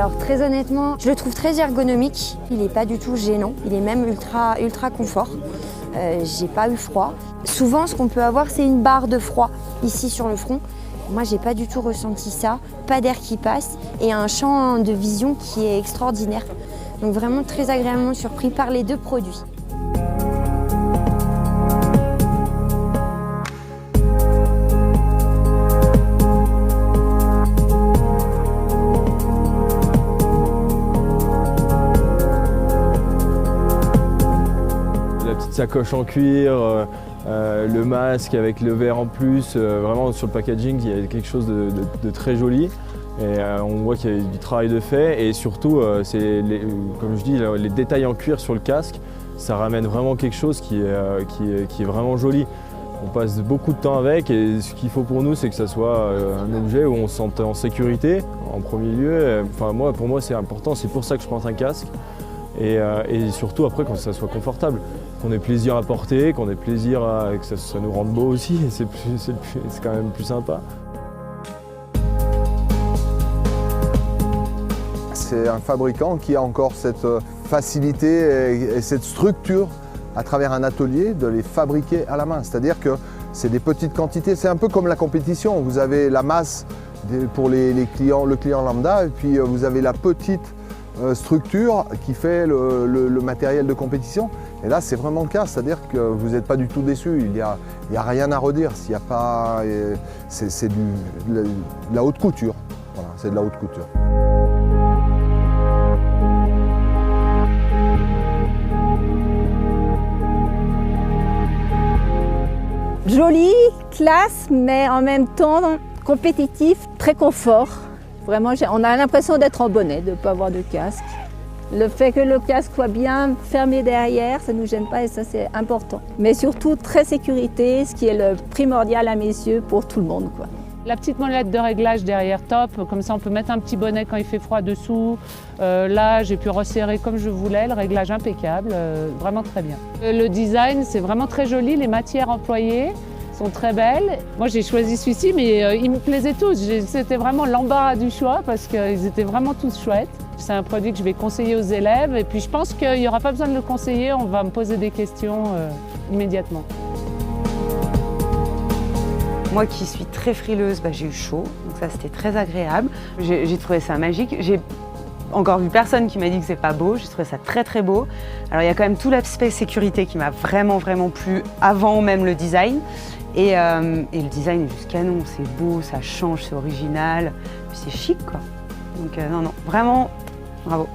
Alors très honnêtement, je le trouve très ergonomique. Il n'est pas du tout gênant. Il est même ultra confort. J'ai pas eu froid. Souvent, ce qu'on peut avoir, c'est une barre de froid ici sur le front. Moi, j'ai pas du tout ressenti ça. Pas d'air qui passe et un champ de vision qui est extraordinaire. Donc vraiment très agréablement surpris par les deux produits. La petite sacoche en cuir, le masque avec le verre en plus, vraiment sur le packaging il y a quelque chose de très joli et on voit qu'il y a du travail de fait et surtout comme je dis, les détails en cuir sur le casque, ça ramène vraiment quelque chose qui est vraiment joli. On passe beaucoup de temps avec et ce qu'il faut pour nous c'est que ça soit un objet où on se sente en sécurité en premier lieu. Enfin, pour moi c'est important, c'est pour ça que je porte un casque. Et surtout après que ça soit confortable, qu'on ait plaisir à porter, qu'on ait plaisir que ça nous rende beau aussi, c'est quand même plus sympa. C'est un fabricant qui a encore cette facilité et cette structure à travers un atelier de les fabriquer à la main. C'est-à-dire que c'est des petites quantités, c'est un peu comme la compétition. Vous avez la masse pour le client lambda et puis vous avez la petite structure qui fait le matériel de compétition. Et là, c'est vraiment le cas, c'est-à-dire que vous n'êtes pas du tout déçu. Il y a rien à redire. S'il y a pas, c'est de la haute couture. Voilà, c'est de la haute couture. Joli, classe, mais en même temps compétitif, très confort. Vraiment, on a l'impression d'être en bonnet, de ne pas avoir de casque. Le fait que le casque soit bien fermé derrière, ça ne nous gêne pas et ça c'est important. Mais surtout très sécurité, ce qui est le primordial à mes yeux pour tout le monde, quoi. La petite molette de réglage derrière top, comme ça on peut mettre un petit bonnet quand il fait froid dessous. Là j'ai pu resserrer comme je voulais, le réglage impeccable, vraiment très bien. Le design c'est vraiment très joli, les matières employées sont très belles. Moi j'ai choisi celui-ci mais ils me plaisaient tous, c'était vraiment l'embarras du choix parce qu'ils étaient vraiment tous chouettes. C'est un produit que je vais conseiller aux élèves et puis je pense qu'il n'y aura pas besoin de le conseiller, on va me poser des questions immédiatement. Moi qui suis très frileuse, j'ai eu chaud, donc ça c'était très agréable. J'ai trouvé ça magique. J'ai encore vu personne qui m'a dit que c'est pas beau, j'ai trouvé ça très très beau. Alors il y a quand même tout l'aspect sécurité qui m'a vraiment plu avant même le design. Et le design est juste canon, c'est beau, ça change, c'est original, puis c'est chic quoi. Donc non, vraiment, bravo.